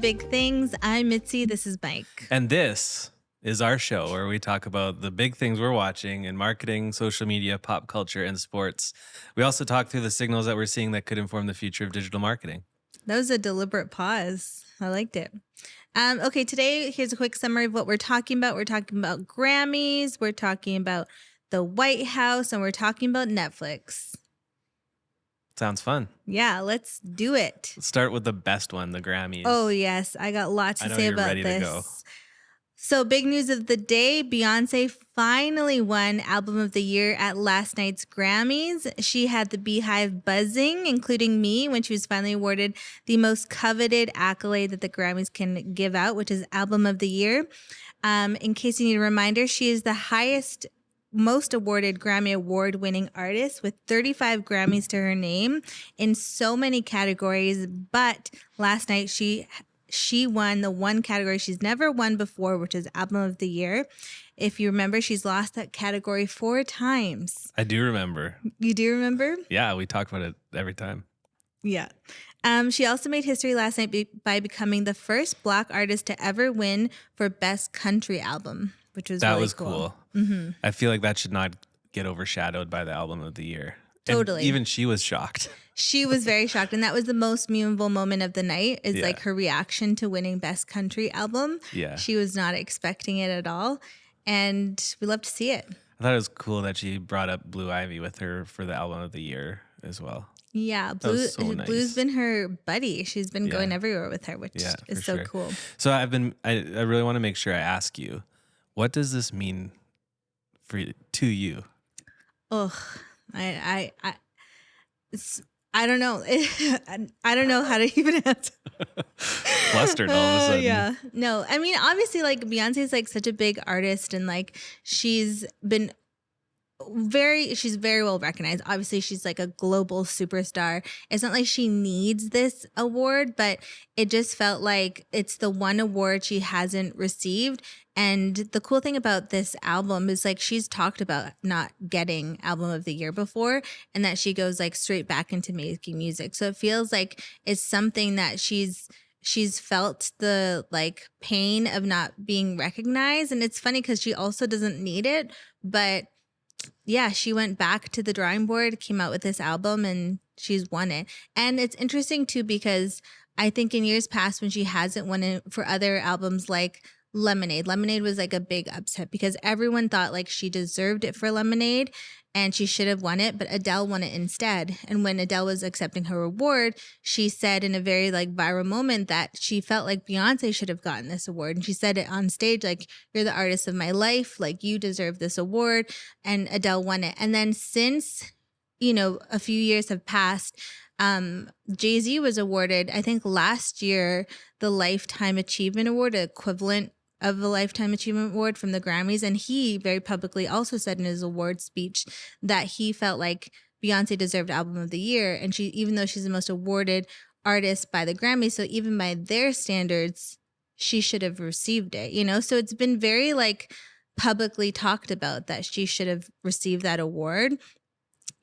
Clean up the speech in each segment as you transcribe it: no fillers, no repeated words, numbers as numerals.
Big Things. I'm Mitzi. This is Mike. And this is our show where we talk about the big things we're watching in marketing, social media, pop culture, and sports. We also talk through the signals that we're seeing that could inform the future of digital marketing. That was a deliberate pause. I liked it. Okay, today, here's a quick summary of what we're talking about. We're talking about Grammys, we're talking about the White House, and we're talking about Netflix. Sounds fun. Yeah, let's do it. Let's start with the best one, the Grammys. Oh, yes. I got lots to say about ready this. To go. So, big news of the day, Beyonce finally won Album of the Year at last night's Grammys. She had the Beehive buzzing, including me, when she was finally awarded the most coveted accolade that the Grammys can give out, which is Album of the Year. In case you need a reminder, she is the most awarded Grammy Award-winning artist with 35 Grammys to her name in so many categories. But last night, she won the one category she's never won before, which is Album of the Year. If you remember, she's lost that category 4 times. I do remember. You do remember? Yeah, we talk about it every time. Yeah. She also made history last night by becoming the first Black artist to ever win for Best Country Album, which was really cool. Mm-hmm. I feel like that should not get overshadowed by the Album of the Year. Totally. And even she was shocked. She was very shocked. And that was the most memorable moment of the night is like her reaction to winning Best Country Album. Yeah. She was not expecting it at all. And we love to see it. I thought it was cool that she brought up Blue Ivy with her for the Album of the Year as well. Yeah, so nice. Blue's been her buddy. She's been going everywhere with her, which is so cool. So I really want to make sure I ask you, what does this mean to you? Ugh, I don't know. I don't know how to even answer. Flustered all of a sudden. Yeah. No, I mean, obviously, like Beyonce is like such a big artist, and like she's very well recognized. Obviously, she's like a global superstar. It's not like she needs this award, but it just felt like it's the one award she hasn't received. And the cool thing about this album is like she's talked about not getting Album of the Year before, and that she goes like straight back into making music. So it feels like it's something that she's felt the like pain of not being recognized. And it's funny because she also doesn't need it, but yeah, she went back to the drawing board, came out with this album, and she's won it. And it's interesting too, because I think in years past when she hasn't won it for other albums like Lemonade was like a big upset because everyone thought like she deserved it for Lemonade and she should have won it, but Adele won it instead. And when Adele was accepting her award, she said in a very like viral moment that she felt like Beyonce should have gotten this award. And she said it on stage, like, you're the artist of my life, like you deserve this award. And Adele won it. And then since, a few years have passed, Jay-Z was awarded, I think last year, the Lifetime Achievement Award, equivalent of the Lifetime Achievement Award from the Grammys. And he very publicly also said in his award speech that he felt like Beyonce deserved Album of the Year. And even though she's the most awarded artist by the Grammys, so even by their standards, she should have received it, So it's been very like publicly talked about that she should have received that award.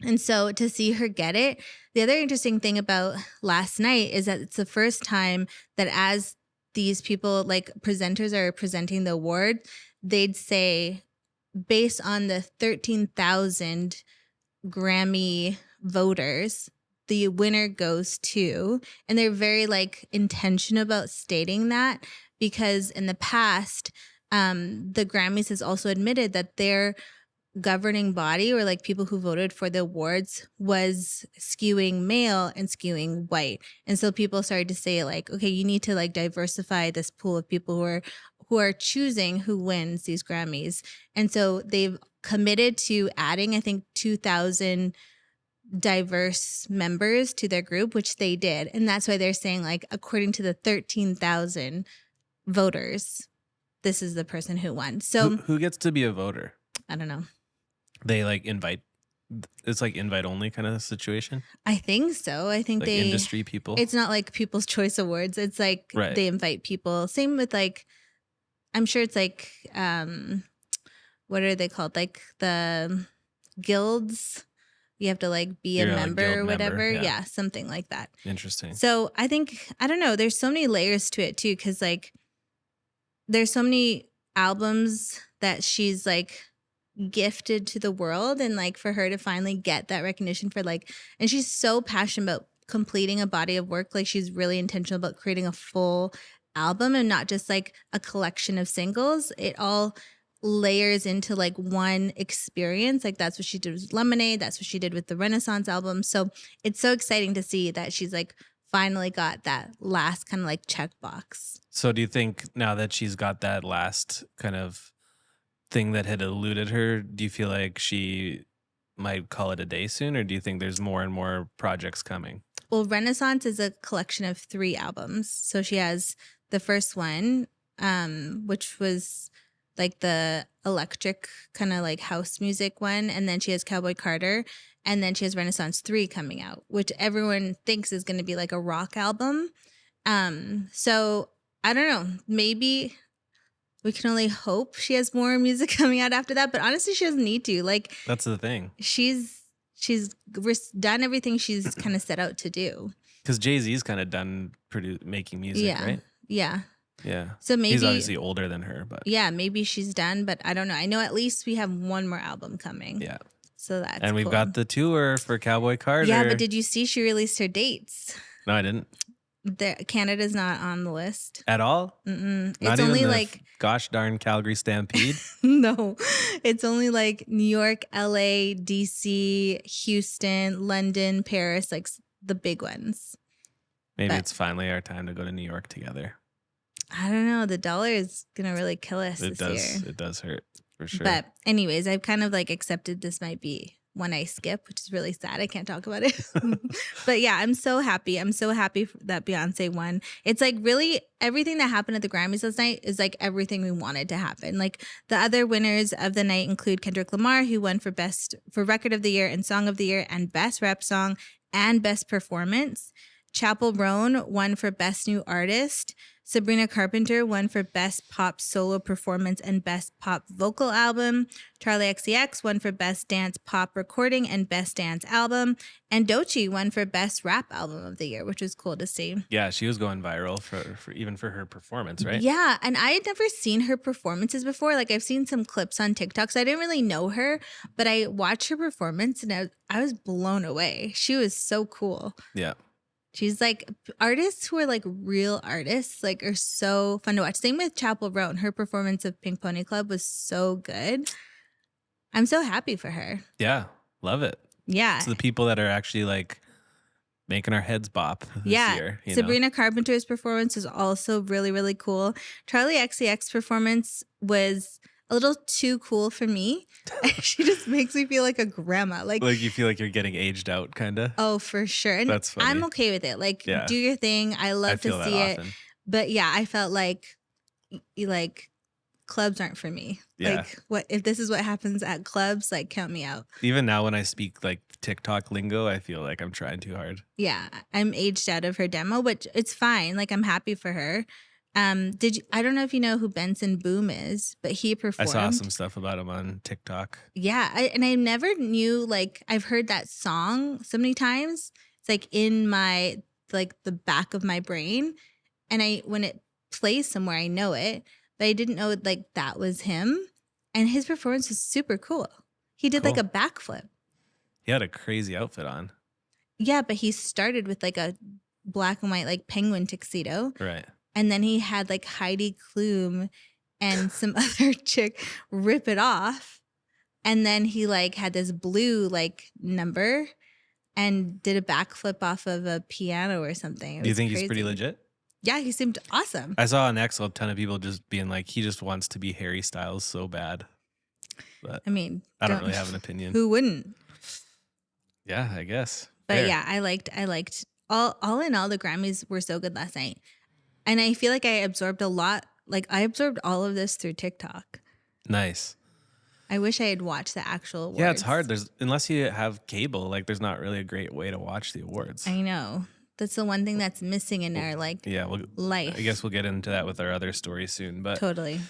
And so to see her get it, the other interesting thing about last night is that it's the first time that as these people, like presenters are presenting the award, they'd say, based on the 13,000 Grammy voters, the winner goes to, and they're very like intentional about stating that because in the past, the Grammys has also admitted that their governing body or like people who voted for the awards was skewing male and skewing white. And so people started to say like, okay, you need to like diversify this pool of people who are choosing who wins these Grammys. And so they've committed to adding, I think, 2,000 diverse members to their group, which they did. And that's why they're saying like, according to the 13,000 voters, this is the person who won. So who gets to be a voter? I don't know. They like invite. It's like invite only kind of situation. I think so. I think like industry people. It's not like People's Choice Awards. It's like They invite people. Same with like, I'm sure it's like, what are they called? Like the guilds You have to like be a You're a member guild or whatever. member, yeah. Yeah, something like that. Interesting. So I think, I don't know, there's so many layers to it too, because like there's so many albums that she's like gifted to the world, and like for her to finally get that recognition for like, and she's so passionate about completing a body of work. Like she's really intentional about creating a full album and not just like a collection of singles. It all layers into like one experience. Like that's what she did with Lemonade. That's what she did with the Renaissance album. So it's so exciting to see that she's like finally got that last kind of like checkbox. So do you think now that she's got that last kind of thing that had eluded her, do you feel like she might call it a day soon, or do you think there's more and more projects coming? Well, Renaissance is a collection of 3 albums. So she has the first one, which was like the electric kind of like house music one. And then she has Cowboy Carter. And then she has Renaissance 3 coming out, which everyone thinks is going to be like a rock album. So I don't know. Maybe we can only hope she has more music coming out after that. But honestly, she doesn't need to. Like That's the thing. she's done everything she's kind of set out to do. Because Jay-Z's kind of done making music, Yeah. right? Yeah. Yeah. So maybe He's obviously older than her, but yeah, maybe she's done, but I don't know. I know at least we have one more album coming. yeah. So that's And we've cool. got the tour for Cowboy Carter. Yeah, but did you see she released her dates? No, I didn't. Canada's not on the list. At all? Mm-mm. Not It's even only the like gosh darn Calgary Stampede. no, it's only like New York, LA, DC, Houston, London, Paris, like the big ones. Maybe But- it's finally our time to go to New York together. I don't know. The dollar is gonna really kill us It this does. year. It does hurt for sure. But anyways, I've kind of like accepted this might be one I skip, which is really sad. I can't talk about it. But yeah, I'm so happy. I'm so happy that Beyonce won. It's like really everything that happened at the Grammys last night is like everything we wanted to happen. Like the other winners of the night include Kendrick Lamar, who won for Record of the Year and Song of the Year and Best Rap Song and Best Performance. Chappell Roan won for Best New Artist. Sabrina Carpenter won for Best Pop Solo Performance and Best Pop Vocal Album. Charli XCX won for Best Dance Pop Recording and Best Dance Album. And Doechii won for Best Rap Album of the Year, which was cool to see. Yeah, she was going viral for even for her performance, right? Yeah, and I had never seen her performances before. Like I've seen some clips on TikTok, so I didn't really know her, but I watched her performance and I was blown away. She was so cool. Yeah. She's like artists who are like real artists, like are so fun to watch. Same with Chappell Roan. Her performance of Pink Pony Club was so good. I'm so happy for her. Yeah. Love it. Yeah. It's the people that are actually like making our heads bop this year. You know? Sabrina Carpenter's performance was also really, really cool. Charli XCX's performance was a little too cool for me. She just makes me feel like a grandma. Like you feel like you're getting aged out, kind of. oh, for sure. And That's funny. I'm okay with it. Like, Yeah. do your thing. I love I feel to that see it. often. But yeah, I felt like clubs aren't for me. Yeah. Like what if this is what happens at clubs, like count me out. Even now when I speak like TikTok lingo, I feel like I'm trying too hard. Yeah. I'm aged out of her demo, but it's fine. Like I'm happy for her. I don't know if you know who Benson Boom is, but he I performed. saw some stuff about him on TikTok. Yeah, I never knew, like I've heard that song so many times. It's like in my like the back of my brain, and when it plays somewhere I know it, but I didn't know like that was him. And his performance was super cool. He did like a Cool. backflip. He had a crazy outfit on. Yeah, but he started with like a black and white like penguin tuxedo. Right. And then he had like Heidi Klum and some other chick rip it off. And then he like had this blue like number and did a backflip off of a piano or something. It Do you was think he's pretty crazy. legit? Yeah, he seemed awesome. I saw on X a ton of people just being like, he just wants to be Harry Styles so bad. But I mean, I don't really have an opinion. Who wouldn't? Yeah, I guess. But Fair. yeah, I liked all in all, the Grammys were so good last night. And I feel like I absorbed a lot. Like I absorbed all of this through TikTok. Nice. I wish I had watched the actual awards. Yeah, it's hard. Unless you have cable, like there's not really a great way to watch the awards. I know. That's the one thing that's missing in our like Yeah, life. I guess we'll get into that with our other story soon. But Totally.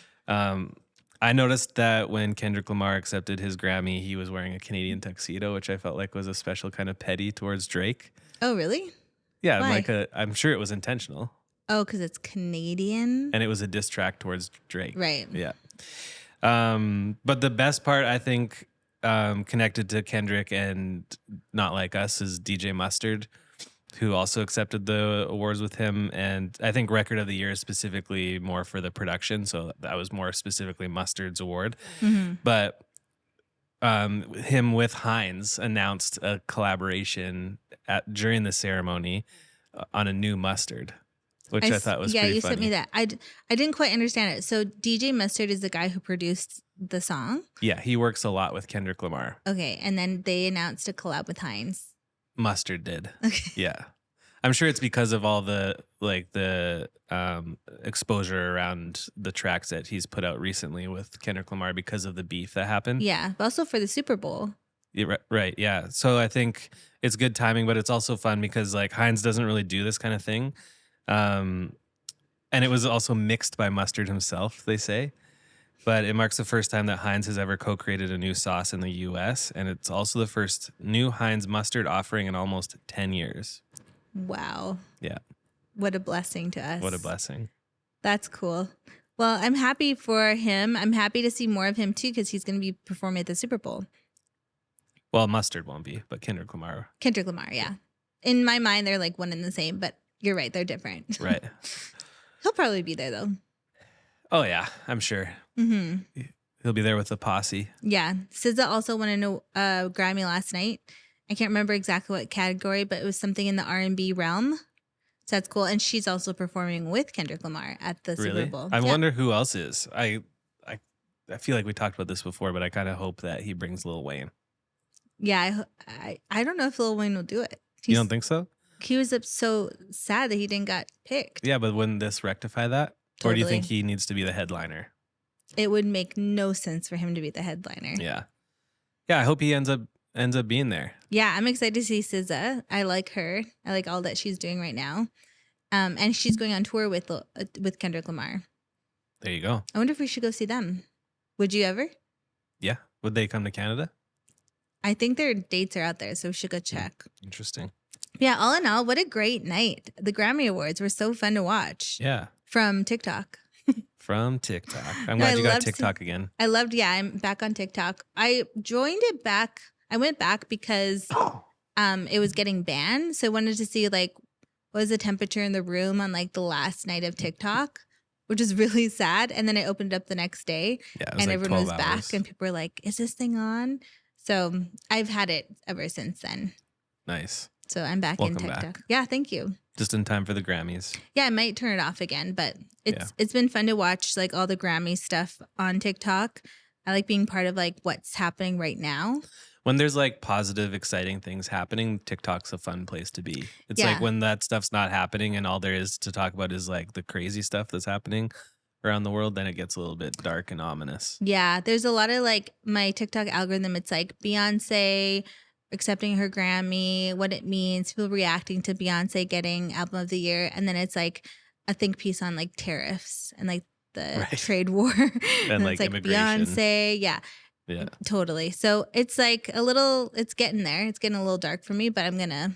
I noticed that when Kendrick Lamar accepted his Grammy, he was wearing a Canadian tuxedo, which I felt like was a special kind of petty towards Drake. Oh, really? Yeah, Why? I'm sure it was intentional, Oh, because it's Canadian? and it was a diss track towards Drake. Right. Yeah. But the best part, I think, connected to Kendrick and Not Like Us is DJ Mustard, who also accepted the awards with him. And I think Record of the Year is specifically more for the production. So that was more specifically Mustard's award. Mm-hmm. But him with Heinz announced a collaboration during the ceremony on a new mustard, which I thought was pretty you funny. sent me that. I didn't quite understand it. So DJ Mustard is the guy who produced the song. Yeah, he works a lot with Kendrick Lamar. Okay, and then they announced a collab with Heinz. Mustard did. Okay. Yeah. I'm sure it's because of all the exposure around the tracks that he's put out recently with Kendrick Lamar because of the beef that happened. Yeah, but also for the Super Bowl. Yeah, right. Yeah. So I think it's good timing, but it's also fun because like Heinz doesn't really do this kind of thing. And it was also mixed by Mustard himself, they say. But it marks the first time that Heinz has ever co-created a new sauce in the U.S. And it's also the first new Heinz mustard offering in almost 10 years. Wow. Yeah. What a blessing to us. What a blessing. That's cool. Well, I'm happy for him. I'm happy to see more of him too because he's going to be performing at the Super Bowl. Well, Mustard won't be, but Kendrick Lamar. Kendrick Lamar, yeah. In my mind, they're like one and the same, but you're right. They're different. Right. He'll probably be there though. Oh, yeah, I'm sure. Mm-hmm. He'll be there with the posse. Yeah. SZA also won a Grammy last night. I can't remember exactly what category, but it was something in the R&B realm. So that's cool. And she's also performing with Kendrick Lamar at the Really? Super Bowl. I Yeah. wonder who else is. I feel like we talked about this before, but I kind of hope that he brings Lil Wayne. Yeah. I don't know if Lil Wayne will do it. You don't think so? He was so sad that he didn't got picked. Yeah, but wouldn't this rectify that? Or do you think Totally. he needs to be the headliner? It would make no sense for him to be the headliner. Yeah. Yeah, I hope he ends up being there. Yeah, I'm excited to see SZA. I like her. I like all that she's doing right now. And she's going on tour with Kendrick Lamar. There you go. I wonder if we should go see them. Would you ever? Yeah. Would they come to Canada? I think their dates are out there, so we should go check. Interesting. Yeah, all in all, what a great night. The Grammy Awards were so fun to watch Yeah. from TikTok. From TikTok. I'm No, glad I you got love TikTok again. I'm back on TikTok. I joined it back. I went back because it was getting banned. So I wanted to see like what was the temperature in the room on like the last night of TikTok, which is really sad. And then I opened it up the next day Yeah, it was and like everyone 12 was back hours. and people were like, is this thing on? So I've had it ever since then. Nice. So I'm back Welcome in TikTok. back. Yeah, thank you. Just in time for the Grammys. Yeah, I might turn it off again, but it's been fun to watch like all the Grammy stuff on TikTok. I like being part of like what's happening right now. When there's like positive, exciting things happening, TikTok's a fun place to be. It's Yeah. like when that stuff's not happening and all there is to talk about is like the crazy stuff that's happening around the world, then it gets a little bit dark and ominous. Yeah, there's a lot of like my TikTok algorithm. It's like Beyonce accepting her Grammy, what it means, people reacting to Beyonce getting Album of the Year. And then it's like a think piece on like tariffs and like the Right. trade war. And like it's like immigration. Beyonce. Yeah. Yeah. Totally. So it's like it's getting there. It's getting a little dark for me, but I'm going to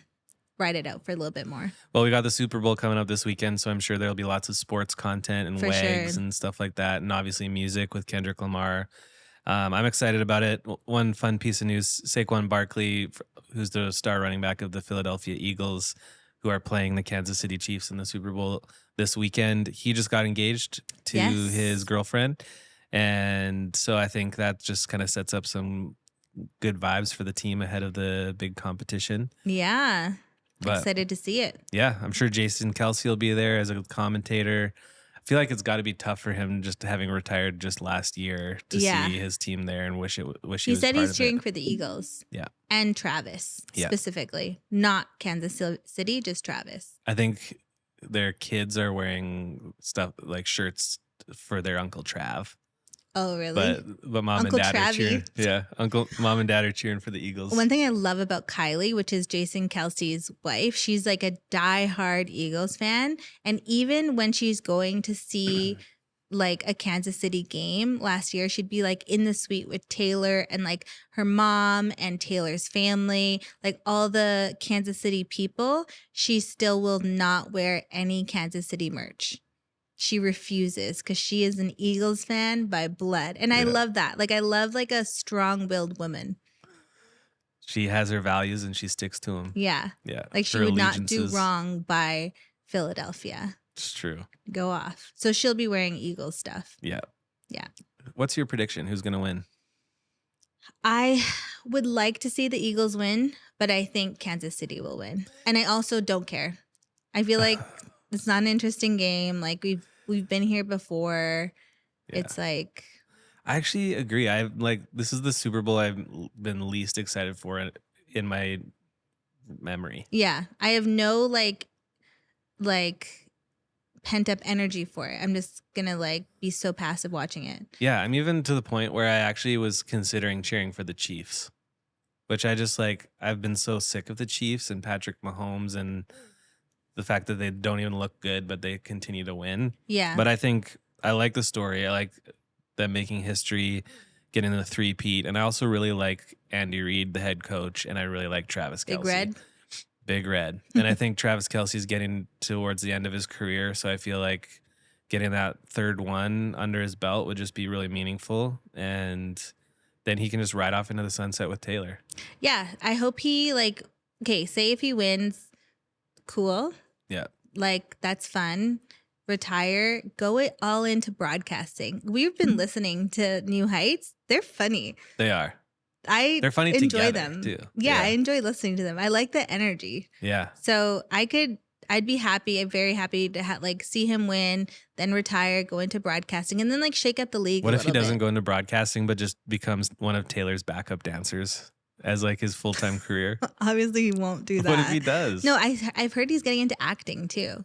ride it out for a little bit more. Well, we got the Super Bowl coming up this weekend, so I'm sure there'll be lots of sports content and For wags sure. and stuff like that, and obviously music with Kendrick Lamar. I'm excited about it. One fun piece of news: Saquon Barkley, who's the star running back of the Philadelphia Eagles, who are playing the Kansas City Chiefs in the Super Bowl this weekend, he just got engaged to Yes. his girlfriend, and so I think that just kind of sets up some good vibes for the team ahead of the big competition. Yeah. But Excited to see it. yeah, I'm sure Jason Kelsey will be there as a commentator. I feel like it's got to be tough for him just having retired just last year to Yeah. see his team there and wish he He was said part he's of cheering it. for the Eagles. Yeah. And Travis Yeah. specifically, not Kansas City, just Travis. I think their kids are wearing stuff like shirts for their Uncle Trav. Oh, really? But mom Uncle and dad are Travie. cheering. Yeah, mom and dad are cheering for the Eagles. One thing I love about Kylie, which is Jason Kelsey's wife, she's like a diehard Eagles fan. And even when she's going to see like a Kansas City game last year, she'd be like in the suite with Taylor and like her mom and Taylor's family, like all the Kansas City people. She still will not wear any Kansas City merch. She refuses because she is an Eagles fan by blood. And I love that. Like I love like a strong-willed woman. She has her values and she sticks to them. Yeah. Yeah. Like she Her would not do allegiances. wrong by Philadelphia. It's true. Go off. So she'll be wearing Eagles stuff. Yeah. Yeah. What's your prediction? Who's going to win? I would like to see the Eagles win, but I think Kansas City will win. And I also don't care. I feel like it's not an interesting game. Like we've been here before. Yeah. It's like I actually agree. This is the Super Bowl I've been least excited for in my memory. yeah, I have no like pent up energy for it. I'm just gonna like be so passive watching it. Yeah, I'm even to the point where I actually was considering cheering for the Chiefs, which I just like. I've been so sick of the Chiefs and Patrick Mahomes and the fact that they don't even look good, but they continue to win. Yeah. But I think I like the story. I like them making history, getting the three-peat, and I also really like Andy Reid, the head coach, and I really like Travis Kelce. Big Red. Big Red. And I think Travis Kelce's getting towards the end of his career, so I feel like getting that third one under his belt would just be really meaningful, and then he can just ride off into the sunset with Taylor. Yeah, I hope he say if he wins, cool. Yeah. Like that's fun. Retire, go it all into broadcasting. We've been listening to New Heights. They're funny. They are. They're funny enjoy together, them too. Yeah, Yeah. I enjoy listening to them. I like the energy. Yeah. So I'd be happy. I'm very happy to see him win, then retire, go into broadcasting, and then like shake up the league. What a if he little doesn't bit. go into broadcasting but just becomes one of Taylor's backup dancers as like his full-time career? Obviously, he won't do that. What if he does? No, I've heard he's getting into acting too,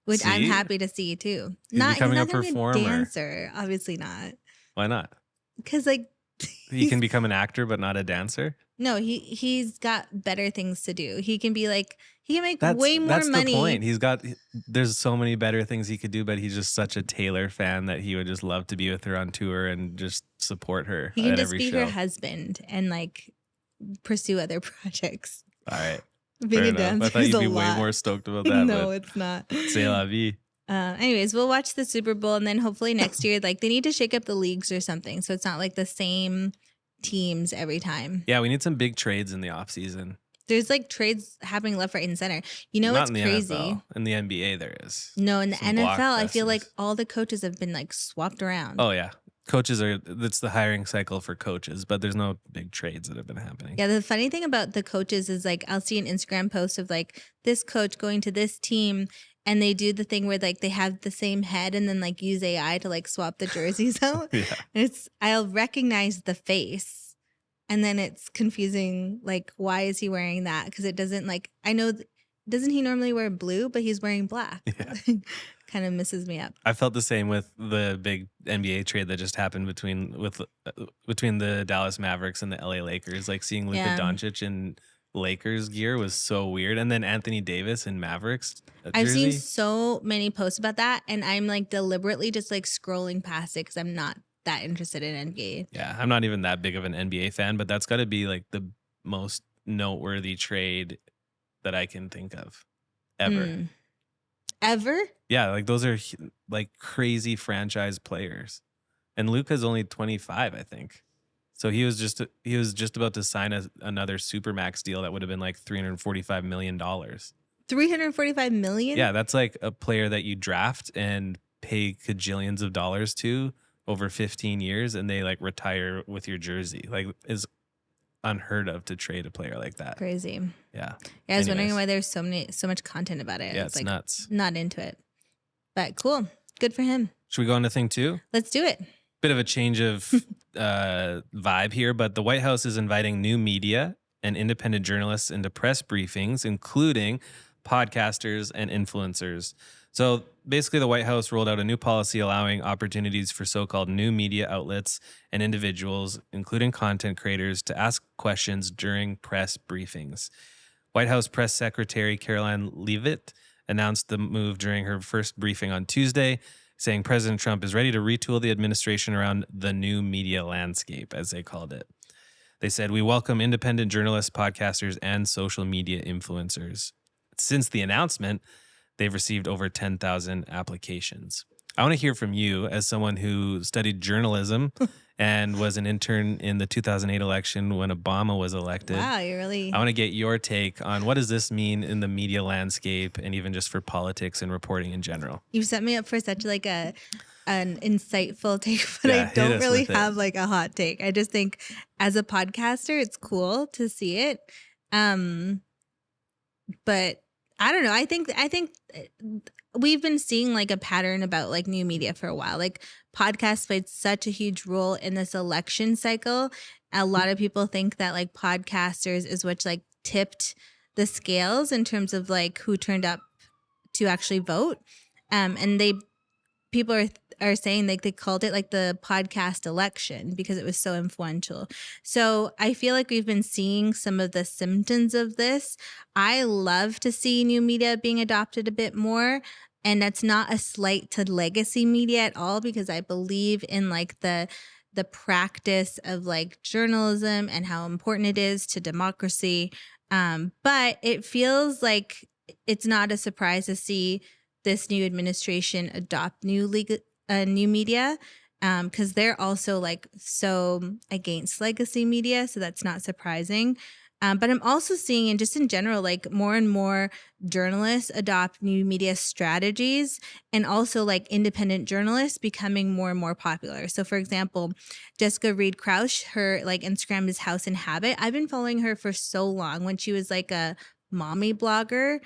which I'm See? happy to see too. He's becoming not a gonna be performer. dancer, obviously not, Why not? because like He can become an actor but not a dancer? no, he's got better things to do. He can be like he can make way more that's money. the point. There's so many better things he could do, but he's just such a Taylor fan that he would just love to be with her on tour and just support her He can at just every be show. her husband and like pursue other projects. All right. Being Fair a enough. dancer I thought is you'd a be lot. way more stoked about that. No, but it's not. c'est la vie. Anyways, we'll watch the Super Bowl and then hopefully next year, like they need to shake up the leagues or something, so it's not like the same teams every time. Yeah, we need some big trades in the offseason. There's like trades happening left, right, and center. You know Not what's in the crazy? NFL. In the NBA, there is. No, in the Some NFL, I feel blockbusters. like all the coaches have been like swapped around. Oh, yeah. That's the hiring cycle for coaches, but there's no big trades that have been happening. Yeah, the funny thing about the coaches is like I'll see an Instagram post of like this coach going to this team and they do the thing where like they have the same head and then like use AI to like swap the jerseys out. Yeah. I'll recognize the face and then it's confusing like why is he wearing that? Because it doesn't like I know doesn't he normally wear blue but he's wearing black. Yeah. Kind of messes me up. I felt the same with the big NBA trade that just happened between the Dallas Mavericks and the LA Lakers. Like seeing Luka Yeah. Doncic in Lakers gear was so weird, and then Anthony Davis in Mavericks I've jersey. seen so many posts about that and I'm like deliberately just like scrolling past it because I'm not that interested in NBA. Yeah, I'm not even that big of an NBA fan, but that's got to be like the most noteworthy trade that I can think of ever. Mm. Ever? Yeah, like those are like crazy franchise players, and Luka's only 25, I think. So he was just about to sign another supermax deal that would have been like $345 million. 345 million? Yeah, that's like a player that you draft and pay cajillions of dollars to over 15 years, and they like retire with your jersey. Like is unheard of to trade a player like that. Crazy. Yeah. Yeah, I was wondering Anyways. why there's so much content about it. Yeah, it's like nuts. not into it. But cool. Good for him. Should we go into thing two? Let's do it. Bit of a change of vibe here, but the White House is inviting new media and independent journalists into press briefings, including podcasters and influencers. So basically, the White House rolled out a new policy allowing opportunities for so-called new media outlets and individuals, including content creators, to ask questions during press briefings. White House Press Secretary Caroline Leavitt announced the move during her first briefing on Tuesday, saying President Trump is ready to retool the administration around the new media landscape, as they called it. They said, "We welcome independent journalists, podcasters, and social media influencers." Since the announcement, they've received over 10,000 applications. I want to hear from you as someone who studied journalism and was an intern in the 2008 election when Obama was elected. Wow, you I really want to get your take on what does this mean in the media landscape and even just for politics and reporting in general. you set me up for such like an insightful take, but I Yeah, hit don't us really with it. have like a hot take. I just think as a podcaster, it's cool to see it. Um, but I don't know. I think we've been seeing like a pattern about like new media for a while. Like podcasts played such a huge role in this election cycle. A lot of people think that like podcasters is what like tipped the scales in terms of like who turned up to actually vote. And people are saying like they called it like the podcast election because it was so influential. So I feel like we've been seeing some of the symptoms of this. I love to see new media being adopted a bit more. And that's not a slight to legacy media at all, because I believe in like the practice of like journalism and how important it is to democracy. But it feels like it's not a surprise to see this new administration adopt new media, because they're also like so against legacy media, so that's not surprising. But I'm also seeing, and just in general, like more and more journalists adopt new media strategies, and also like independent journalists becoming more and more popular. So, for example, Jessica Reed Crouch, her like Instagram is House and Habit. I've been following her for so long when she was like a mommy blogger.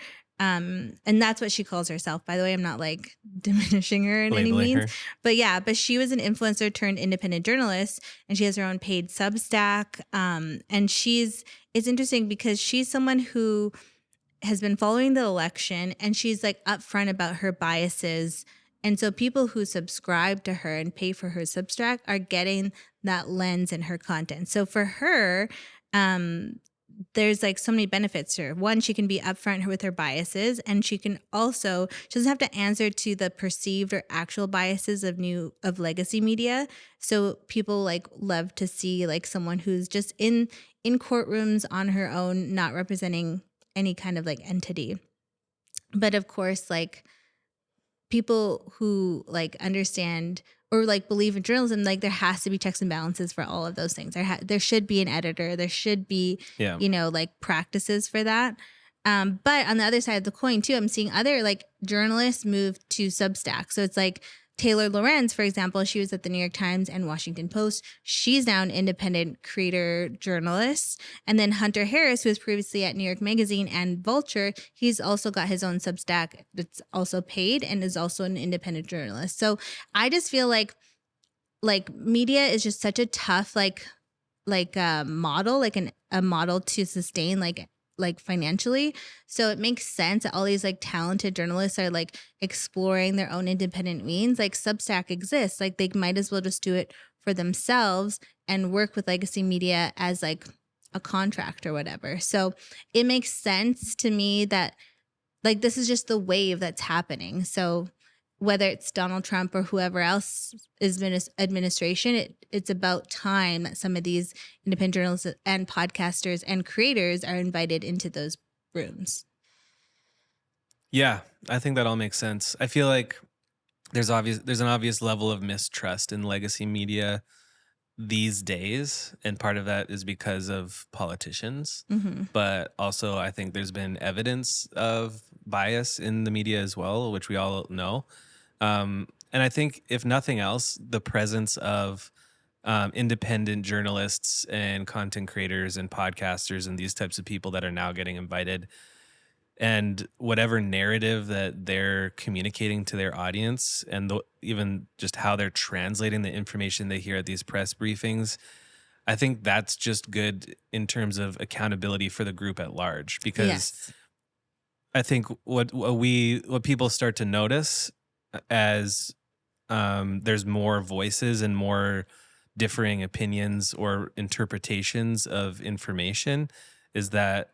And that's what she calls herself, by the way. I'm not like diminishing her in any Labeling means, her. but yeah, but she was an influencer turned independent journalist, and she has her own paid Substack. And it's interesting because she's someone who has been following the election, and she's like upfront about her biases. And so people who subscribe to her and pay for her Substack are getting that lens in her content. So for her, there's like so many benefits to her. One, she can be upfront with her biases, and she doesn't have to answer to the perceived or actual biases of legacy media. So people like love to see like someone who's just in courtrooms on her own, not representing any kind of like entity. But of course, like people who like understand or like believe in journalism, like there has to be checks and balances for all of those things. There should be an editor. There should be, Yeah. like practices for that. But on the other side of the coin too, I'm seeing other like journalists move to Substack. So it's like Taylor Lorenz, for example, she was at the New York Times and Washington Post. She's now an independent creator journalist. And then Hunter Harris, who was previously at New York Magazine and Vulture, he's also got his own Substack that's also paid and is also an independent journalist. So I just feel like media is just such a tough model, a model to sustain like financially. So it makes sense that all these like talented journalists are like exploring their own independent means. Like Substack exists, like they might as well just do it for themselves and work with legacy media as like a contract or whatever. So it makes sense to me that like this is just the wave that's happening. So whether it's Donald Trump or whoever else is in his administration, it's about time that some of these independent journalists and podcasters and creators are invited into those rooms. Yeah, I think that all makes sense. I feel like there's an obvious level of mistrust in legacy media these days, and part of that is because of politicians. Mm-hmm. But also I think there's been evidence of bias in the media as well, which we all know. And I think if nothing else, the presence of independent journalists and content creators and podcasters and these types of people that are now getting invited, and whatever narrative that they're communicating to their audience, and even just how they're translating the information they hear at these press briefings, I think that's just good in terms of accountability for the group at large. Because Yes. I think what people start to notice as there's more voices and more differing opinions or interpretations of information is that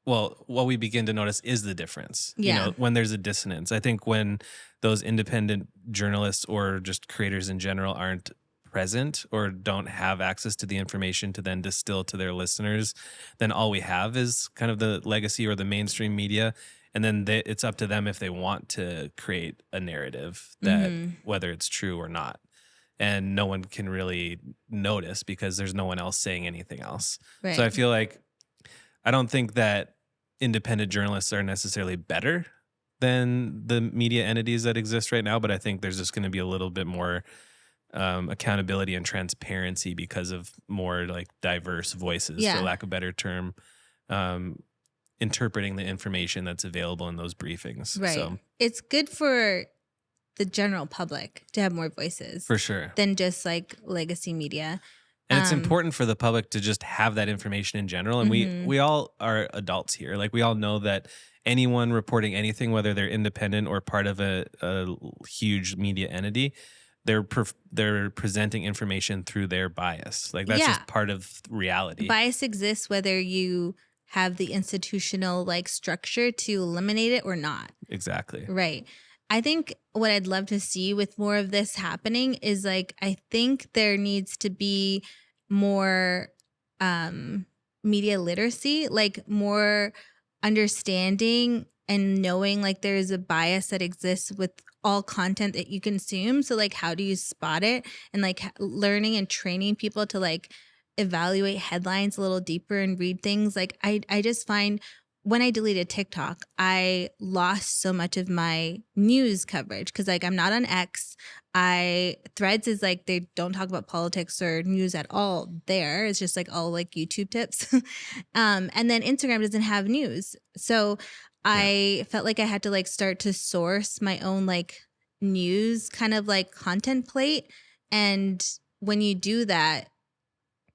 well, what we begin to notice is the difference, Yeah. when there's a dissonance. I think when those independent journalists or just creators in general aren't present or don't have access to the information to then distill to their listeners, then all we have is kind of the legacy or the mainstream media. And then it's up to them if they want to create a narrative that Mm-hmm. whether it's true or not. And no one can really notice because there's no one else saying anything else. So I Right. feel like I don't think that independent journalists are necessarily better than the media entities that exist right now, but I think there's just going to be a little bit more accountability and transparency because of more like diverse voices, for Yeah. lack of a better term, um, interpreting the information that's available in those briefings. Right. So It's good for the general public to have more voices for sure. than just like legacy media. And it's important for the public to just have that information in general. And Mhm. we all are adults here. Like we all know that anyone reporting anything, whether they're independent or part of a huge media entity, they're presenting information through their bias. Like that's Yeah. just part of reality. Bias exists whether you have the institutional like structure to eliminate it or not. Exactly. Right. I think what I'd love to see with more of this happening is like I think there needs to be more media literacy, like more understanding and knowing like there's a bias that exists with all content that you consume. So like how do you spot it, and like learning and training people to like evaluate headlines a little deeper and read things. Like I just find when I deleted TikTok, I lost so much of my news coverage because like I'm not on X. Threads is like they don't talk about politics or news at all there. It's just like all like YouTube tips. And then Instagram doesn't have news. So I felt like I had to like start to source my own like news kind of like content plate. And when you do that,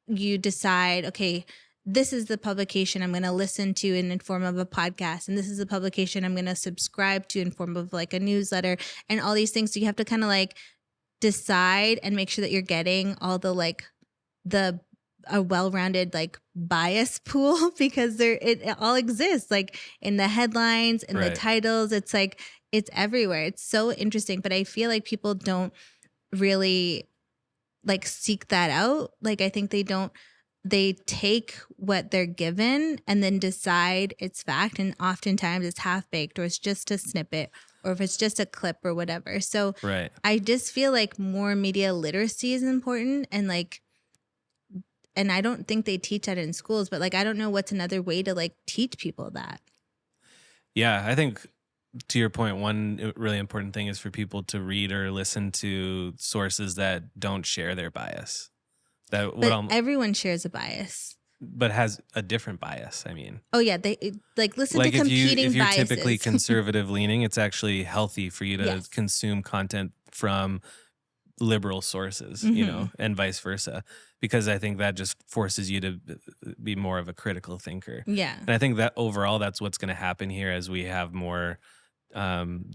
you decide, okay, this is the publication I'm going to listen to in the form of a podcast, and this is the publication I'm going to subscribe to in form of like a newsletter, and all these things. So you have to kind of like decide and make sure that you're getting all the like a well-rounded like bias pool because it all exists like in the headlines and the Right. titles. It's like it's everywhere. It's so interesting, but I feel like people don't really like seek that out. Like I think they take what they're given and then decide it's fact, and oftentimes it's half baked or it's just a snippet or if it's just a clip or whatever. So Right. I just feel like more media literacy is important, and like and I don't think they teach that in schools, but like I don't know what's another way to like teach people that. Yeah, I think to your point, one really important thing is for people to read or listen to sources that don't share their bias. But everyone shares a bias. But has a different bias. I mean, Oh yeah, they like listen like to competing if you're biases. typically conservative leaning, it's actually healthy for you to Yes. consume content from liberal sources, Mhm. and vice versa, because I think that just forces you to be more of a critical thinker. Yeah. And I think that overall, that's what's going to happen here as we have more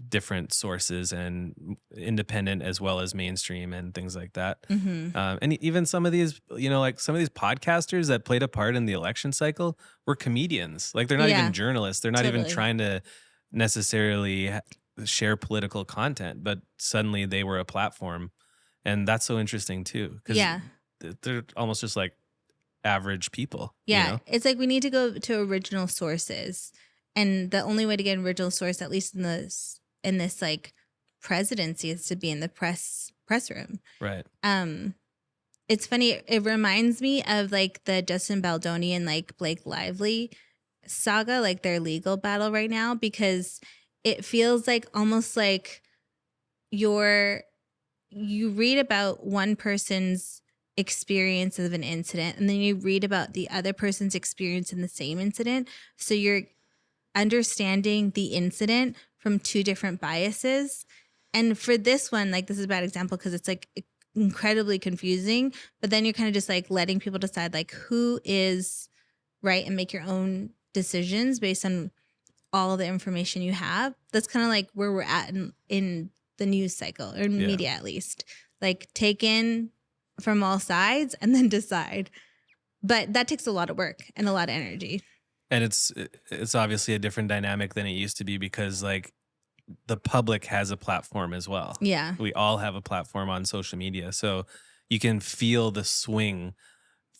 different sources and independent as well as mainstream and things like that. Mm-hmm. And even some of these, like some of these podcasters that played a part in the election cycle were comedians. Like they're not Yeah, even journalists. They're not even totally. trying to necessarily share political content, but suddenly they were a platform. And that's so interesting too. Because Yeah. they're almost just like average people. Yeah. It's like we need to go to original sources. And the only way to get an original source, at least in this like presidency, is to be in the press room. Right. It's funny. It reminds me of like the Justin Baldoni and like Blake Lively saga, like their legal battle right now, because it feels like almost like you read about one person's experience of an incident and then you read about the other person's experience in the same incident. So you're understanding the incident from two different biases. And for this one, like this is a bad example because it's like incredibly confusing, but then you're kind of just like letting people decide like who is right and make your own decisions based on all the information you have. That's kind of like where we're at in the news cycle or media, at least. Like take in from all sides and then decide. But that takes a lot of work and a lot of energy. And it's obviously a different dynamic than it used to be because like the public has a platform as well. Yeah. We all have a platform on social media. So you can feel the swing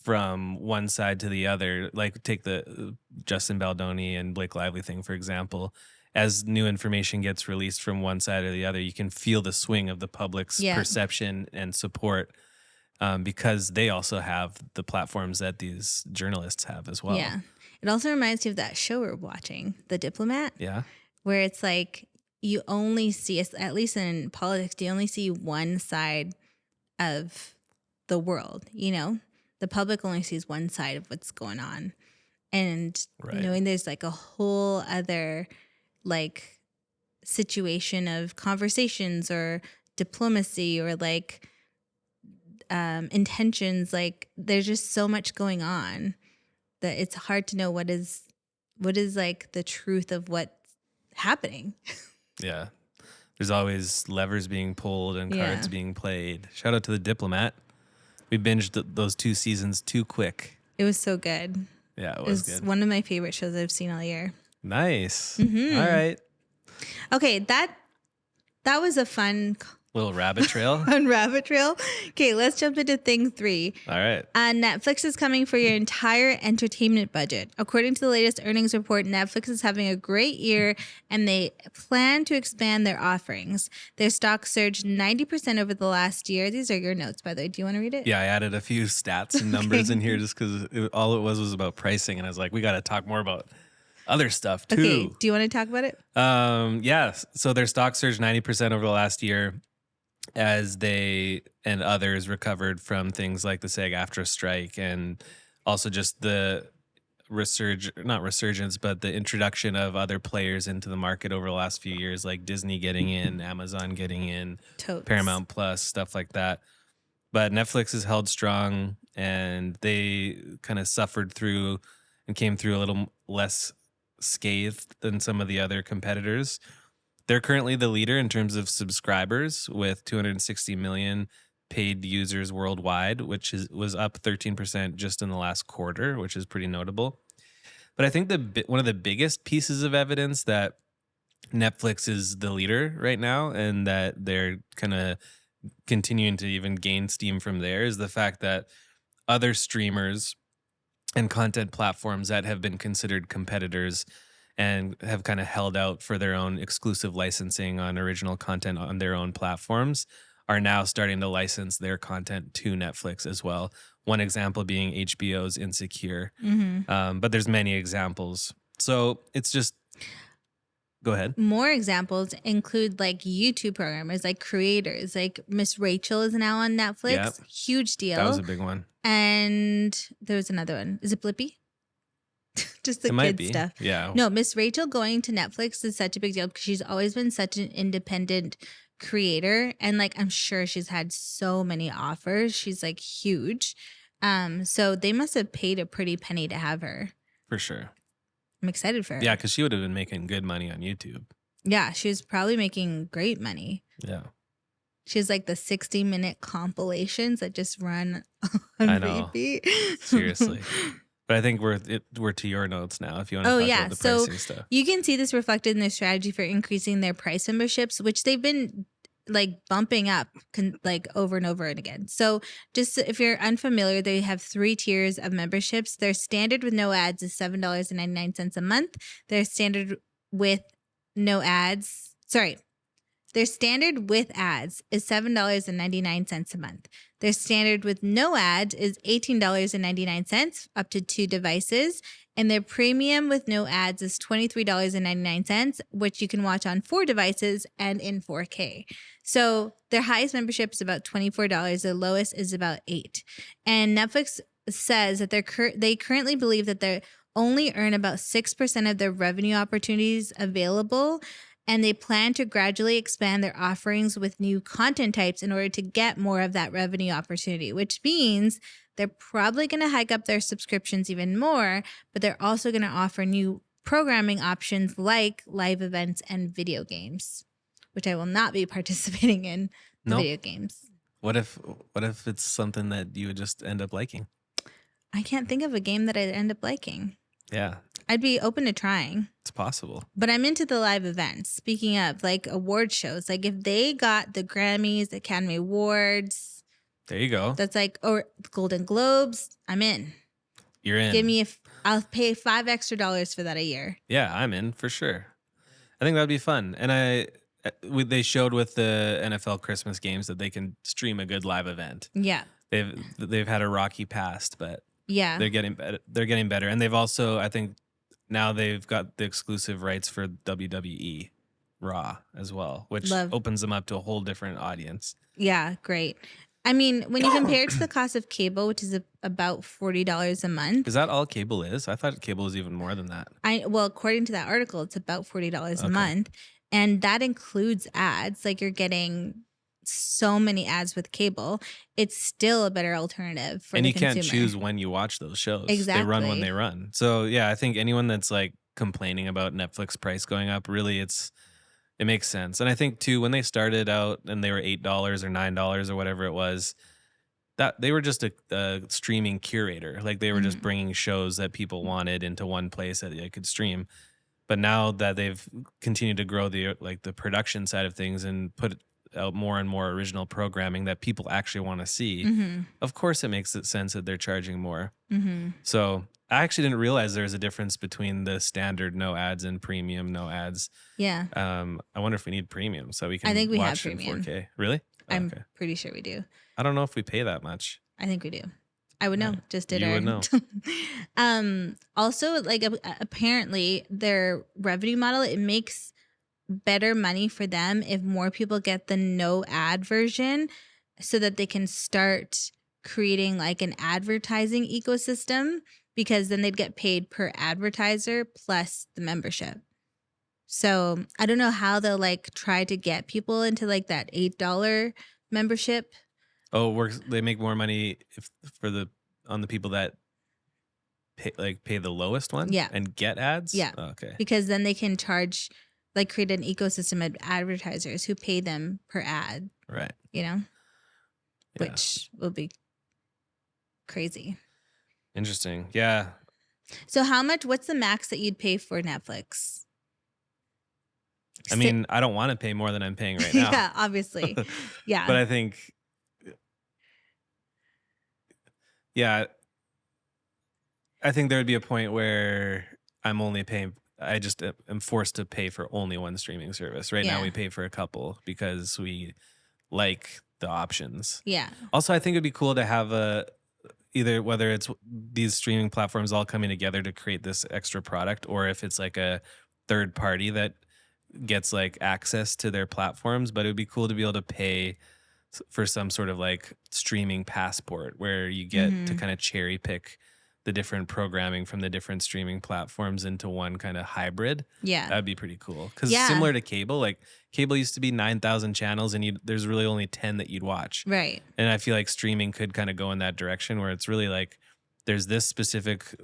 from one side to the other. Like take the Justin Baldoni and Blake Lively thing, for example. As new information gets released from one side or the other, you can feel the swing of the public's Yeah. perception and support because they also have the platforms that these journalists have as well. Yeah. It also reminds me of that show we're watching, The Diplomat, Yeah. where it's like you only see, at least in politics, you only see one side of the world, you know? The public only sees one side of what's going on. And Right. knowing there's like a whole other like situation of conversations or diplomacy or like intentions, like there's just so much going on that it's hard to know what is like the truth of what's happening. Yeah. There's always levers being pulled and cards being played. Shout out to The Diplomat. We binged those 2 seasons too quick. It was so good. Yeah, it It was was good. one of my favorite shows I've seen all year. Nice. Mhm. All right. Okay, that was a fun Little rabbit trail. rabbit trail. Okay, let's jump into thing 3. All right. Netflix is coming for your entire entertainment budget. According to the latest earnings report, Netflix is having a great year and they plan to expand their offerings. Their stock surged 90% over the last year. These are your notes, by the way. Do you want to read it? Yeah, I added a few stats and numbers in here just because all it was about pricing. And I was like, we got to talk more about other stuff too. Okay, do you want to talk about it? Yeah. So their stock surged 90% over the last year as they and others recovered from things like the SAG-AFTRA strike and also just the not resurgence, but the introduction of other players into the market over the last few years, like Disney getting in, Amazon getting in, Totes. Paramount Plus, stuff like that. But Netflix has held strong and they kind of suffered through and came through a little less scathed than some of the other competitors. They're currently the leader in terms of subscribers with 260 million paid users worldwide, which was up 13% just in the last quarter, which is pretty notable. But I think one of the biggest pieces of evidence that Netflix is the leader right now and that they're kind of continuing to even gain steam from there is the fact that other streamers and content platforms that have been considered competitors and have kind of held out for their own exclusive licensing on original content on their own platforms are now starting to license their content to Netflix as well. One example being HBO's Insecure. But there's many examples. So it's just, go ahead. More examples include like YouTube programmers, like creators, like Miss Rachel is now on Netflix. Yep. Huge deal. That was a big one. And there was another one. Is it Blippi? Just the It might kid be. stuff. Yeah. No, Miss Rachel going to Netflix is such a big deal because she's always been such an independent creator. And like, I'm sure she's had so many offers. She's like huge. So they must have paid a pretty penny to have her. For sure. I'm excited for her. Yeah, because she would have been making good money on YouTube. Yeah, she was probably making great money. Yeah. She has like the 60-minute compilations that just run on I know. repeat. Seriously. But I think we're to your notes now if you want to talk about the pricing stuff. You can see this reflected in their strategy for increasing their price memberships, which they've been like bumping up like over and over and again. So just if you're unfamiliar, they have 3 tiers of memberships. Their standard with no ads is $7.99 a month. Their standard with no ads, their standard with ads is $7.99 a month. Their standard with no ads is $18.99 up to 2 devices. And their premium with no ads is $23.99, which you can watch on 4 devices and in 4K. So their highest membership is about $24. The lowest is about $8. And Netflix says that they currently believe that they only earn about 6% of their revenue opportunities available. And they plan to gradually expand their offerings with new content types in order to get more of that revenue opportunity, which means they're probably going to hike up their subscriptions even more, but they're also going to offer new programming options like live events and video games, which I will not be participating in the video games. What if it's something that you would just end up liking? I can't think of a game that I'd end up liking. Yeah. I'd be open to trying. It's possible. But I'm into the live events. Speaking of like award shows, like if they got the Grammys, the Academy Awards, There you go. that's like, or Golden Globes, I'm in. You're in. Give me I'll pay $5 extra for that a year. Yeah, I'm in for sure. I think that'd be fun. And they showed with the NFL Christmas games that they can stream a good live event. Yeah. They've had a rocky past, but Yeah. they're getting better. They're getting better, and they've also, I think, now they've got the exclusive rights for WWE Raw as well, which opens them up to a whole different audience. Yeah, great. I mean, when you compare it to the cost of cable, which is about $40 a month. Is that all cable is? I thought cable was even more than that. Well, according to that article, it's about $40 a month. And that includes ads. Like you're getting so many ads with cable. It's still a better alternative for the consumer. And you can't choose when you watch those shows. Exactly. They run when they run. So yeah, I think anyone that's like complaining about Netflix price going up, really it makes sense. And I think too, when they started out and they were $8 or $9 or whatever it was, that they were just a streaming curator. Like they were just bringing shows that people wanted into one place that they could stream. But now that they've continued to grow the production side of things and put out more and more original programming that people actually want to see, of course it makes sense that they're charging more. So I actually didn't realize there was a difference between the standard no ads and premium no ads. Yeah. I wonder if we need premium so we can I think we have watch it in premium. 4K. Really? I'm pretty sure we do. I don't know if we pay that much. I think we do. I would know. Just did You would know. Also, like apparently their revenue model, it makes better money for them if more people get the no ad version so that they can start creating like an advertising ecosystem, because then they'd get paid per advertiser plus the membership. So I don't know how they'll like try to get people into like that $8 membership. Oh, they make more money on the people that pay the lowest one, and get ads. Yeah, okay. Because then they can charge, like, create an ecosystem of advertisers who pay them per ad. Right. You know, Yeah. which will be crazy. Interesting. Yeah. So what's the max that you'd pay for Netflix? I mean, I don't want to pay more than I'm paying right now. Yeah, obviously. Yeah. But I think, there would be a point where I just am forced to pay for only one streaming service. Right now we pay for a couple because we like the options. Yeah. Also, I think it'd be cool to have whether it's these streaming platforms all coming together to create this extra product, or if it's like a third party that gets like access to their platforms. But it would be cool to be able to pay for some sort of like streaming passport where you get to kind of cherry pick the different programming from the different streaming platforms into one kind of hybrid. Yeah. That'd be pretty cool. Because similar to cable, like cable used to be 9,000 channels and there's really only 10 that you'd watch. Right. And I feel like streaming could kind of go in that direction where it's really like there's this specific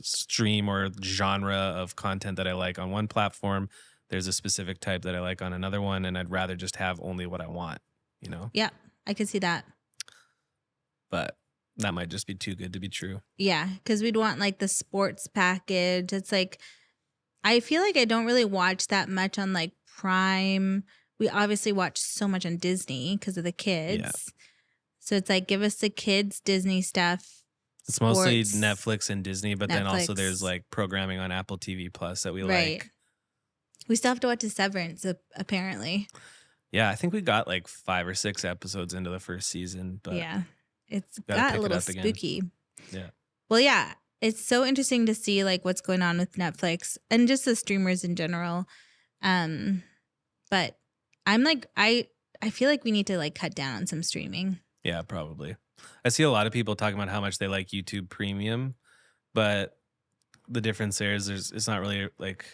stream or genre of content that I like on one platform. There's a specific type that I like on another one. And I'd rather just have only what I want, you know? Yeah, I could see that. But that might just be too good to be true. Yeah, because we'd want like the sports package. It's like, I feel like I don't really watch that much on like Prime. We obviously watch so much on Disney because of the kids. Yeah. So it's like, give us the kids Disney stuff. It's mostly Netflix and Disney, but then also there's like programming on Apple TV Plus that we like. We still have to watch the Severance, apparently. Yeah, I think we got like 5 or 6 episodes into the first season. But yeah, it's got a little spooky. Yeah. Well, yeah, it's so interesting to see like what's going on with Netflix and just the streamers in general. But I'm like, I feel like we need to like cut down on some streaming. Yeah, probably. I see a lot of people talking about how much they like YouTube Premium, but the difference there is it's not really like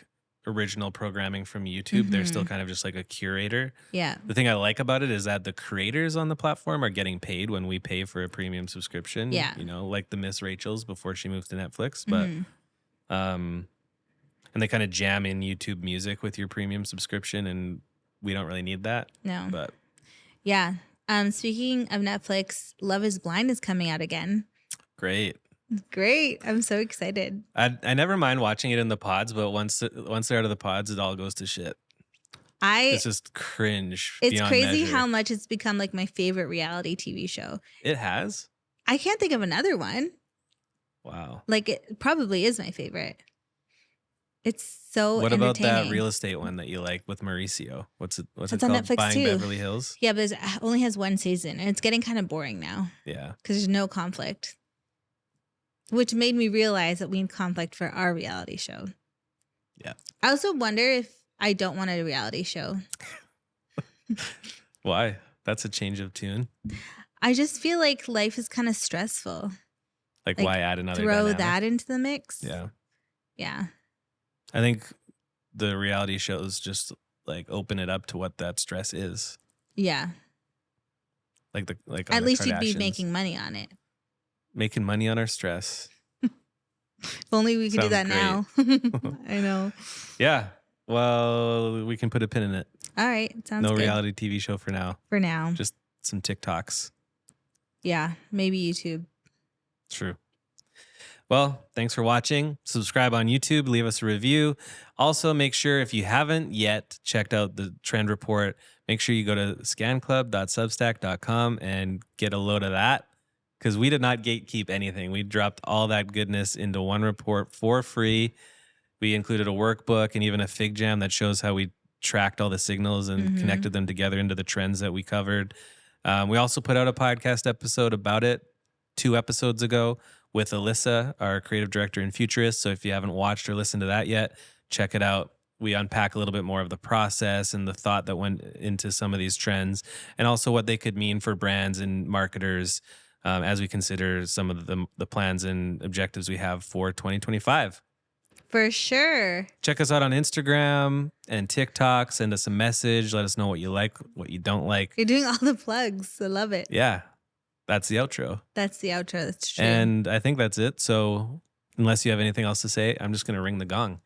original programming from YouTube. They're still kind of just like a curator. Yeah. The thing I like about it is that the creators on the platform are getting paid when we pay for a premium subscription. Yeah. You know, like the Miss Rachel's before she moved to Netflix. But and they kind of jam in YouTube music with your premium subscription, and we don't really need that. No. But yeah. Speaking of Netflix, Love is Blind is coming out again. Great. Great. I'm so excited. I never mind watching it in the pods, but once they're out of the pods, it all goes to shit. It's just cringe It's beyond crazy measure. how much it's become like my favorite reality TV show. It has? I can't think of another one. Wow. Like it probably is my favorite. It's so What about entertaining. that real estate one that you like with Mauricio? What's it It's called? on Netflix Buying too. Beverly Hills? Yeah, but it only has one season and it's getting kind of boring now Yeah. because there's no conflict. Which made me realize that we need conflict for our reality show. Yeah. I also wonder if I don't want a reality show. Why? That's a change of tune. I just feel like life is kind of stressful. Like why add another Throw dynamic? that into the mix. Yeah. Yeah. I think the reality shows just like open it up to what that stress is. Yeah. Like at least you'd be Kardashians. making money on it. Making money on our stress. If only we could do that now. I know. Yeah. Well, we can put a pin in it. All right. Sounds No good. reality TV show for now. For now. Just some TikToks. Yeah. Maybe YouTube. True. Well, thanks for watching. Subscribe on YouTube. Leave us a review. Also, make sure if you haven't yet checked out the trend report, make sure you go to scanclub.substack.com and get a load of that. Because we did not gatekeep anything. We dropped all that goodness into one report for free. We included a workbook and even a fig jam that shows how we tracked all the signals and connected them together into the trends that we covered. We also put out a podcast episode about it 2 episodes ago with Alyssa, our creative director and futurist. So if you haven't watched or listened to that yet, check it out. We unpack a little bit more of the process and the thought that went into some of these trends and also what they could mean for brands and marketers as we consider some of the plans and objectives we have for 2025. For sure. Check us out on Instagram and TikTok. Send us a message. Let us know what you like, what you don't like. You're doing all the plugs. I love it. Yeah, that's the outro. That's the outro. That's true. And I think that's it. So unless you have anything else to say, I'm just going to ring the gong.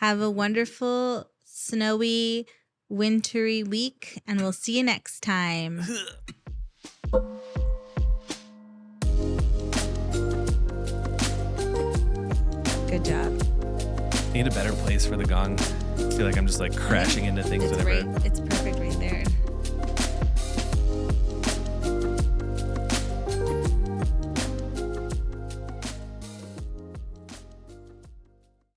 Have a wonderful, snowy, wintry week, and we'll see you next time. Good job. I need a better place for the gong. I feel like I'm just like crashing into things It's whenever. right. It's perfect